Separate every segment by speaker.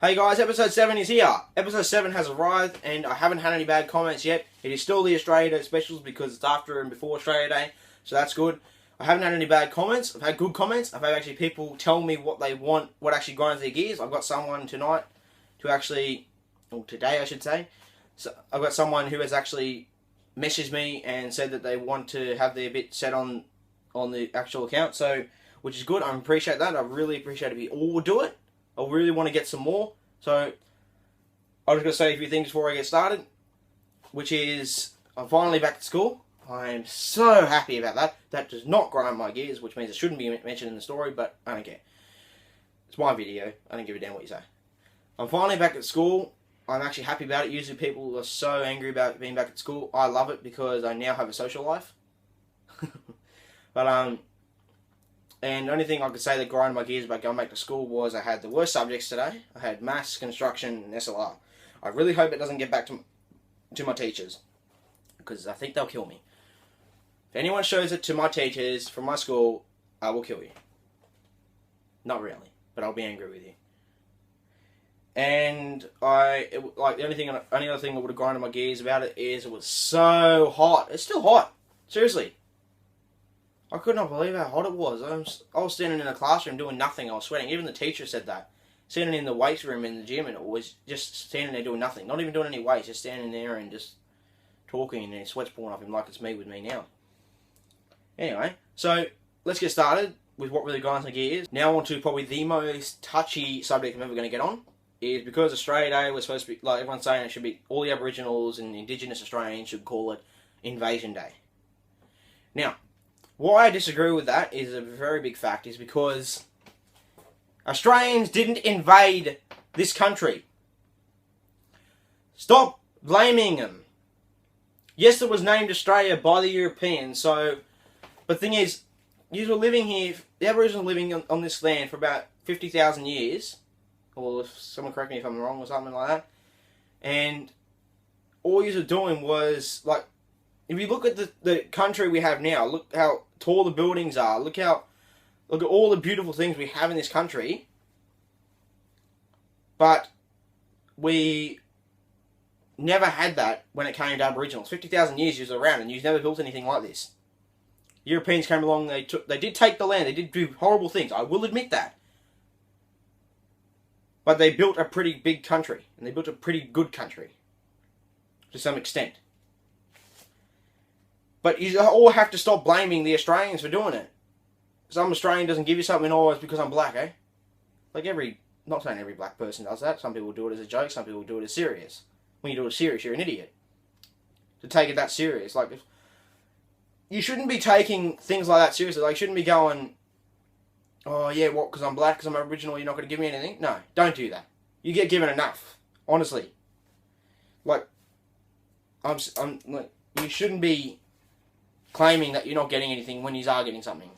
Speaker 1: Hey guys, episode 7 is here. Episode 7 has arrived and I haven't had any bad comments yet. It is still the Australia Day specials because it's after and before Australia Day, so that's good. I haven't had any bad comments. I've had good comments. I've had actually people tell me what they want, what actually grinds their gears. I've got someone tonight to actually, or today I should say, so I've got someone who has actually messaged me and said that they want to have their bit set on the actual account, so which is good. I appreciate that. I really appreciate it if you all would do it. I really want to get some more. So, I'm just going to say a few things before I get started. Which is, I'm finally back to school. I am so happy about that. That does not grind my gears, which means it shouldn't be mentioned in the story, but I don't care. It's my video. I don't give a damn what you say. I'm finally back at school. I'm actually happy about it. Usually people are so angry about being back at school. I love it because I now have a social life. And the only thing I could say that grinded my gears about going back to school was I had the worst subjects today. I had maths, construction, and SLR. I really hope it doesn't get back to my teachers, because I think they'll kill me. If anyone shows it to my teachers from my school, I will kill you. Not really, but I'll be angry with you. And the only other thing that would have grinded my gears about it is it was so hot. It's still hot. Seriously. I could not believe how hot it was. I was standing in a classroom doing nothing. I was sweating. Even the teacher said that. Standing in the weights room in the gym, and it was just standing there doing nothing. Not even doing any weights, just standing there and just talking, and sweat's pouring off him like it's me with me now. Anyway, so let's get started with what really grinds my gears. Now on to probably the most touchy subject I'm ever going to get on. Is because Australia Day was supposed to be, like everyone's saying, it should be all the Aboriginals and Indigenous Australians should call it Invasion Day. Now, why I disagree with that is a very big fact, is because Australians didn't invade this country. Stop blaming them. Yes, it was named Australia by the Europeans, so, but the thing is, you were living here, the Aboriginals were living on this land for about 50,000 years, or if someone correct me if I'm wrong or something like that, and all you were doing was, like, if you look at the country we have now, look how tall the buildings are, look at all the beautiful things we have in this country, but we never had that when it came to Aboriginals. 50,000 years you was around and you've never built anything like this. Europeans came along, they did take the land, they did do horrible things, I will admit that. But they built a pretty big country, and they built a pretty good country, to some extent. But you all have to stop blaming the Australians for doing it. Some Australian doesn't give you something, oh, it's because I'm black, eh? Like not saying every black person does that. Some people do it as a joke, some people do it as serious. When you do it serious, you're an idiot. To take it that serious. Like, you shouldn't be taking things like that seriously. Like, you shouldn't be going, oh yeah, what, because I'm black, because I'm Aboriginal, you're not going to give me anything? No, don't do that. You get given enough. Honestly. Like, you shouldn't be claiming that you're not getting anything when you are getting something.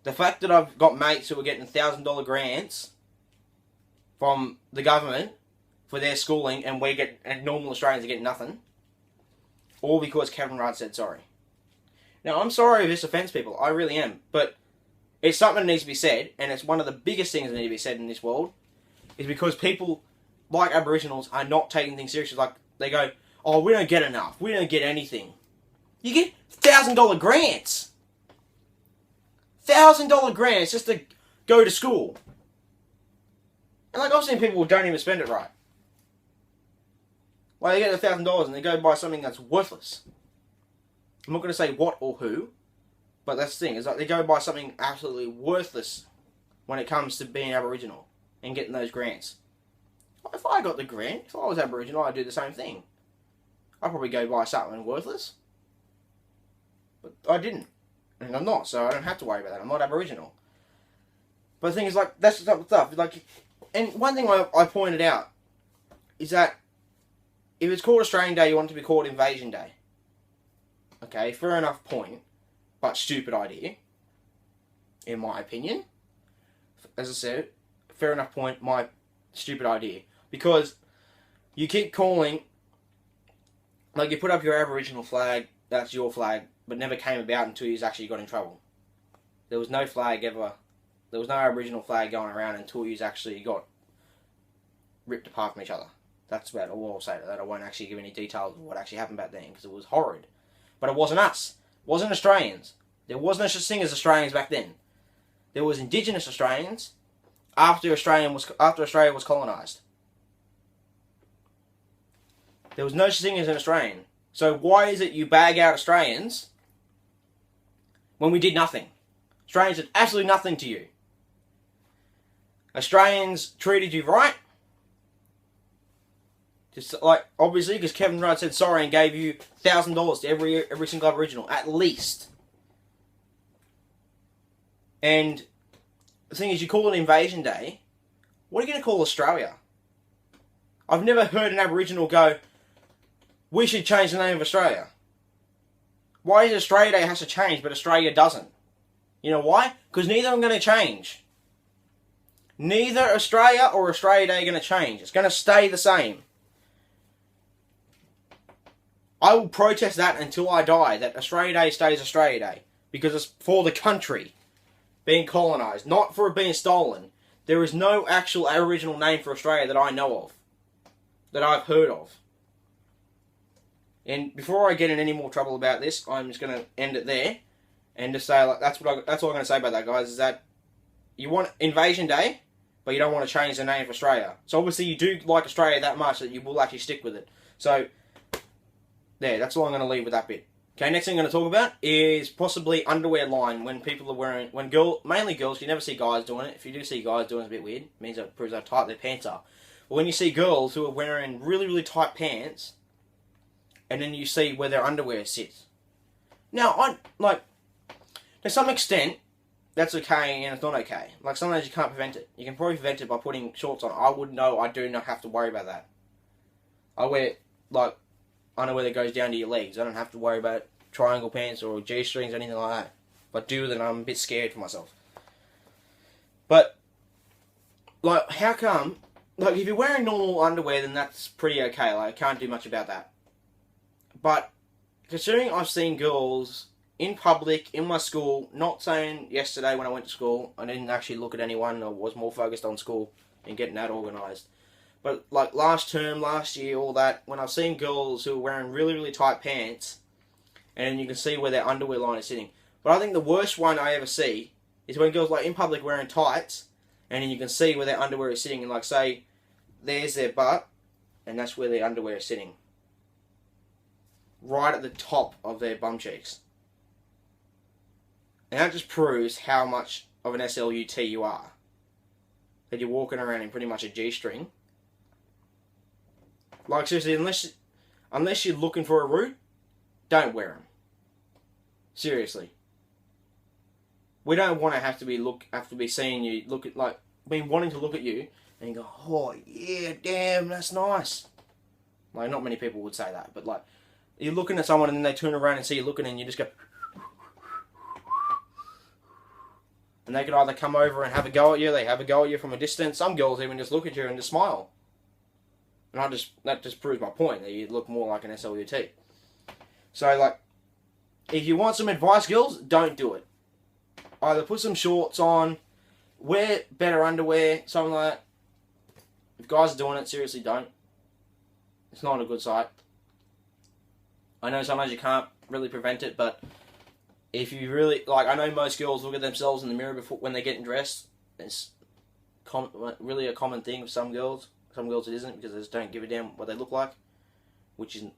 Speaker 1: The fact that I've got mates who are getting $1,000 grants from the government for their schooling, and normal Australians are getting nothing, all because Kevin Rudd said sorry. Now, I'm sorry if this offends people, I really am, but it's something that needs to be said, and it's one of the biggest things that need to be said in this world, is because people like Aboriginals are not taking things seriously. Like, they go, oh, we don't get enough, we don't get anything. You get $1,000 grants. $1,000 grants just to go to school. And like, I've seen people who don't even spend it right. Like, they get $1,000 and they go buy something that's worthless. I'm not going to say what or who, but that's the thing. It's like they go buy something absolutely worthless when it comes to being Aboriginal and getting those grants. If I got the grant, if I was Aboriginal, I'd do the same thing. I'd probably go buy something worthless. But I didn't. And I'm not, so I don't have to worry about that. I'm not Aboriginal. But the thing is, like, that's the type of stuff. Like, and one thing I pointed out is that if it's called Australian Day, you want it to be called Invasion Day. Okay, fair enough point, but stupid idea, in my opinion. As I said, fair enough point, my stupid idea. Because you keep calling, like, you put up your Aboriginal flag, that's your flag, but never came about until you actually got in trouble. There was no flag ever, there was no Aboriginal flag going around until you actually got ripped apart from each other. That's about all I'll say to that. I won't actually give any details of what actually happened back then, because it was horrid. But it wasn't us. It wasn't Australians. There was no such thing as Australians back then. There was Indigenous Australians after Australia was colonised. There was no such thing as an Australian. So why is it you bag out Australians when we did nothing? Australians did absolutely nothing to you. Australians treated you right. Just like, obviously, because Kevin Rudd said sorry and gave you $1,000 to every single Aboriginal, at least. And the thing is, you call it Invasion Day. What are you going to call Australia? I've never heard an Aboriginal go, we should change the name of Australia. Why is Australia Day has to change, but Australia doesn't? You know why? Because neither of them are going to change. Neither Australia or Australia Day are going to change. It's going to stay the same. I will protest that until I die, that Australia Day stays Australia Day. Because it's for the country being colonised, not for it being stolen. There is no actual Aboriginal name for Australia that I know of. That I've heard of. And before I get in any more trouble about this, I'm just going to end it there. And just say, like, that's all I'm going to say about that, guys, is that you want Invasion Day, but you don't want to change the name of Australia. So obviously you do like Australia that much that you will actually stick with it. So, there, that's all I'm going to leave with that bit. Okay, next thing I'm going to talk about is possibly underwear line when people are wearing, mainly girls, you never see guys doing it. If you do see guys doing it, it's a bit weird. It means it proves how tight their pants are. But when you see girls who are wearing really, really tight pants, and then you see where their underwear sits. Now, to some extent, that's okay and it's not okay. Like, sometimes you can't prevent it. You can probably prevent it by putting shorts on. I do not have to worry about that. I wear, like, underwear that goes down to your legs. I don't have to worry about triangle pants or G-strings or anything like that. If I do, then I'm a bit scared for myself. But, like, how come, like, if you're wearing normal underwear, then that's pretty okay. Like, I can't do much about that. But, considering I've seen girls in public, in my school, not saying yesterday when I went to school, I didn't actually look at anyone, I was more focused on school and getting that organised. But, like, last term, last year, all that, when I've seen girls who are wearing really, really tight pants, and you can see where their underwear line is sitting. But I think the worst one I ever see is when girls, like, in public wearing tights, and then you can see where their underwear is sitting, and, like, say, there's their butt, and that's where their underwear is sitting. Right at the top of their bum cheeks. And that just proves how much of an SLUT you are. That you're walking around in pretty much a G-string. Like, seriously, unless you're looking for a root, don't wear them. Seriously. We don't want to have to be seeing you wanting to look at you and you go, oh yeah, damn, that's nice. Like, not many people would say that, but like, you're looking at someone and then they turn around and see you looking and you just go, and they could either come over and have a go at you, they have a go at you from a distance. Some girls even just look at you and just smile. And that just proves my point, that you look more like an SLUT. So, like, if you want some advice, girls, don't do it. Either put some shorts on, wear better underwear, something like that. If guys are doing it, seriously don't. It's not a good sight. I know sometimes you can't really prevent it, but if you really, like, I know most girls look at themselves in the mirror when they're getting dressed. It's really a common thing for some girls. Some girls it isn't, because they just don't give a damn what they look like. Which in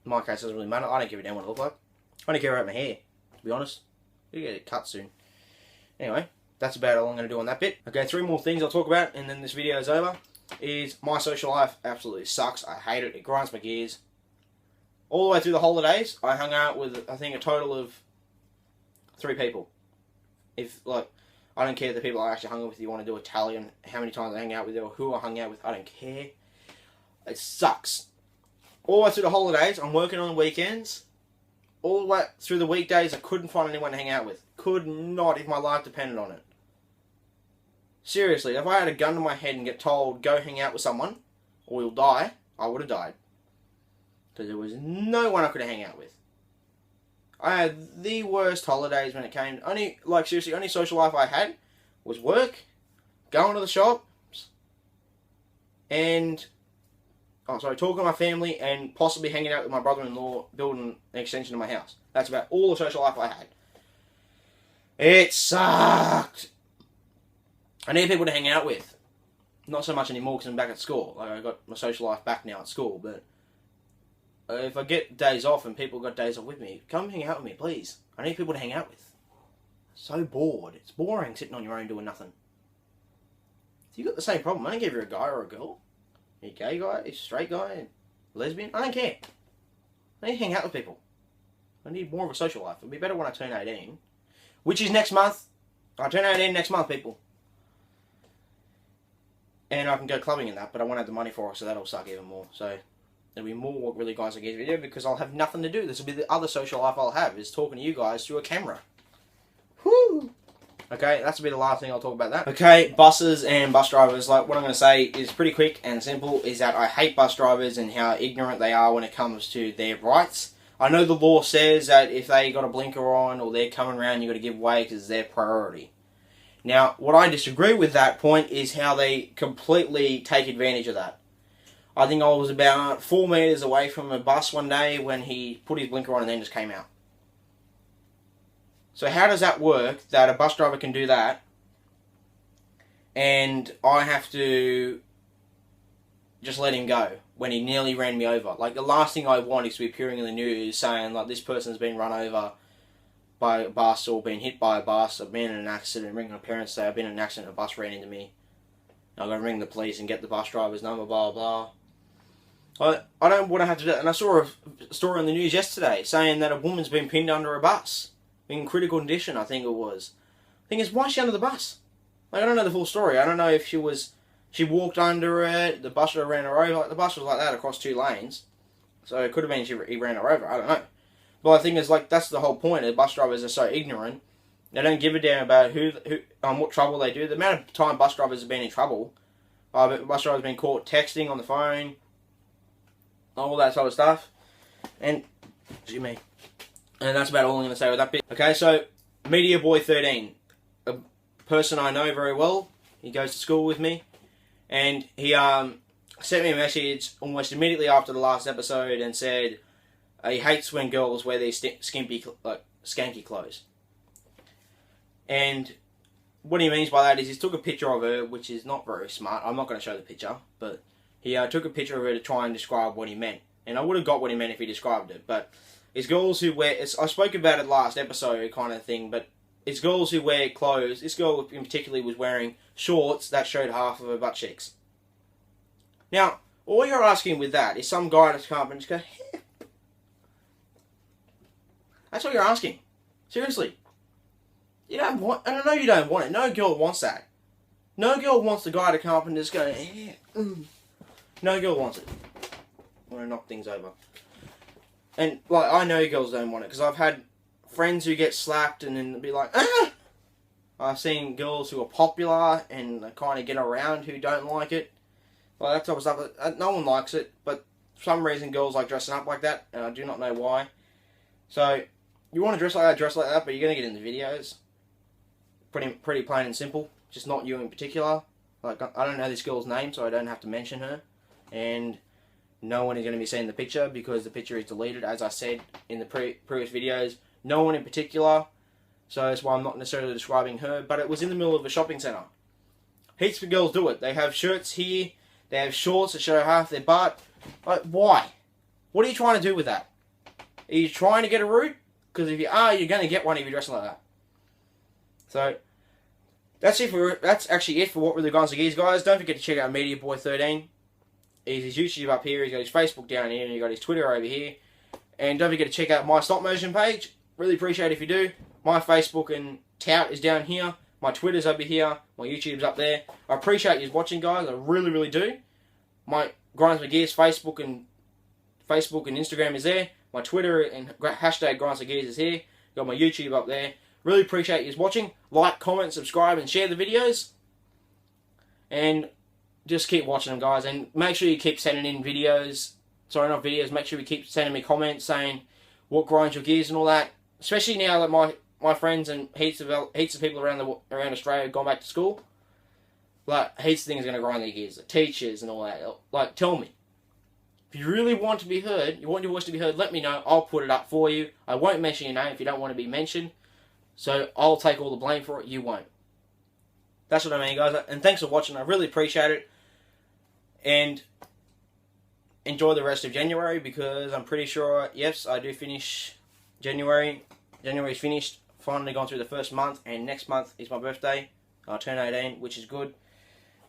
Speaker 1: my case doesn't really matter. I don't give a damn what I look like. I don't care about my hair, to be honest. I'll get it cut soon. Anyway, that's about all I'm going to do on that bit. Okay, 3 more things I'll talk about, and then this video is over. Is my social life absolutely sucks. I hate it. It grinds my gears. All the way through the holidays, I hung out with, I think, a total of 3 people. If, like, I don't care the people I actually hung out with. You want to do a tally on how many times I hang out with or who I hung out with. I don't care. It sucks. All the way through the holidays, I'm working on the weekends. All the way through the weekdays, I couldn't find anyone to hang out with. Could not if my life depended on it. Seriously, if I had a gun to my head and get told, go hang out with someone, or you'll die, I would have died. Because there was no one I could hang out with. I had the worst holidays when it came. Seriously, only social life I had was work, going to the shops, and talking to my family, and possibly hanging out with my brother-in-law, building an extension of my house. That's about all the social life I had. It sucked. I need people to hang out with. Not so much anymore because I'm back at school. Like, I got my social life back now at school, but if I get days off and people got days off with me, come hang out with me, please. I need people to hang out with. So bored. It's boring sitting on your own doing nothing. You got the same problem. I don't care if you're a guy or a girl. Are you a gay guy? Are you a straight guy? Lesbian? I don't care. I need to hang out with people. I need more of a social life. It'll be better when I turn 18. Which is next month. I turn 18 next month, people. And I can go clubbing in that, but I won't have the money for it, so that'll suck even more. So there'll be more What Really Guys Like Geese video because I'll have nothing to do. This will be the other social life I'll have, is talking to you guys through a camera. Whoo! Okay, that's be the last thing I'll talk about that. Okay, buses and bus drivers. Like, what I'm going to say is pretty quick and simple, is that I hate bus drivers and how ignorant they are when it comes to their rights. I know the law says that if they got a blinker on or they're coming around, you got to give way because it's their priority. Now, what I disagree with that point is how they completely take advantage of that. I think I was about 4 meters away from a bus one day when he put his blinker on and then just came out. So how does that work, that a bus driver can do that, and I have to just let him go when he nearly ran me over? Like, the last thing I want is to be appearing in the news saying, like, this person's been run over by a bus or been hit by a bus, I've been in an accident, ringing my parents, say I've been in an accident, a bus ran into me. I've got to ring the police and get the bus driver's number, blah, blah. I don't want to have to do that. And I saw a story on the news yesterday saying that a woman's been pinned under a bus in critical condition, I think it was. The thing is, why is she under the bus? Like, I don't know the full story. I don't know if she walked under it, the bus driver ran her over. Like, the bus was like that across 2 lanes. So it could have been he ran her over, I don't know. But the thing is, like, that's the whole point. The bus drivers are so ignorant. They don't give a damn about what trouble they do. The amount of time bus drivers have been in trouble. Bus drivers have been caught texting on the phone. All that sort of stuff. And, excuse me. And that's about all I'm going to say with that bit. Okay, so, Mediavoy 13. A person I know very well. He goes to school with me. And he sent me a message almost immediately after the last episode and said he hates when girls wear their skanky clothes. And what he means by that is he took a picture of her, which is not very smart. I'm not going to show the picture, but he took a picture of her to try and describe what he meant. And I would have got what he meant if he described it, but it's girls who wear... I spoke about it last episode kind of thing, but it's girls who wear clothes. This girl in particular was wearing shorts that showed half of her butt cheeks. Now, all you're asking with that is some guy to come up and just go, hey. That's what you're asking. Seriously. You don't want... And I know you don't want it. No girl wants that. No girl wants the guy to come up and just go, yeah. No girl wants it. I want to knock things over. And, like, I know girls don't want it, because I've had friends who get slapped and then be like, ah! I've seen girls who are popular and kind of get around who don't like it. Like, that type of stuff. No one likes it, but for some reason girls like dressing up like that, and I do not know why. So, you want to dress like that, but you're going to get in the videos. Pretty plain and simple. Just not you in particular. Like, I don't know this girl's name, so I don't have to mention her. And no one is going to be seeing the picture because the picture is deleted, as I said in the previous videos. No one in particular, so that's why I'm not necessarily describing her, but it was in the middle of a shopping centre. Heaps of girls do it. They have shirts here, they have shorts that show half their butt. Like, why? What are you trying to do with that? Are you trying to get a root? Because if you are, you're going to get one if you're dressing like that. So, that's actually it for What Really Guys Like Geese, guys. Don't forget to check out Mediavoy 13. He's his YouTube up here, he's got his Facebook down here, and he's got his Twitter over here. And don't forget to check out my stop motion page. Really appreciate it if you do. My Facebook and tout is down here. My Twitter's over here. My YouTube's up there. I appreciate you watching, guys. I really, really do. My Grinds My Gears Facebook and Instagram is there. My Twitter and hashtag Grinds My Gears is here. Got my YouTube up there. Really appreciate you watching. Like, comment, subscribe, and share the videos. And just keep watching them, guys. And make sure you keep sending in videos. Sorry, not videos. Make sure you keep sending me comments saying what grinds your gears and all that. Especially now that my friends and heaps of people around Australia have gone back to school. Like, heaps of things are going to grind their gears. Like, teachers and all that. Like, tell me. If you really want to be heard, you want your voice to be heard, let me know. I'll put it up for you. I won't mention your name if you don't want to be mentioned. So, I'll take all the blame for it. You won't. That's what I mean, guys. And thanks for watching. I really appreciate it. And enjoy the rest of January, because I'm pretty sure, yes, I do finish January. January's finished. Finally gone through the first month. And next month is my birthday. I turn 18, which is good.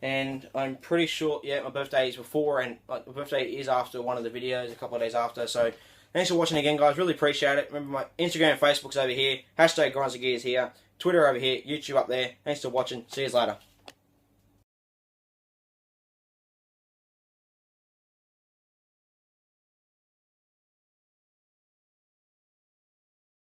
Speaker 1: And I'm pretty sure, yeah, my birthday is before, and like, my birthday is after one of the videos, a couple of days after. So, thanks for watching again, guys. Really appreciate it. Remember, my Instagram and Facebook's over here. #GrindsTheGears here. Twitter over here. YouTube up there. Thanks for watching. See you later.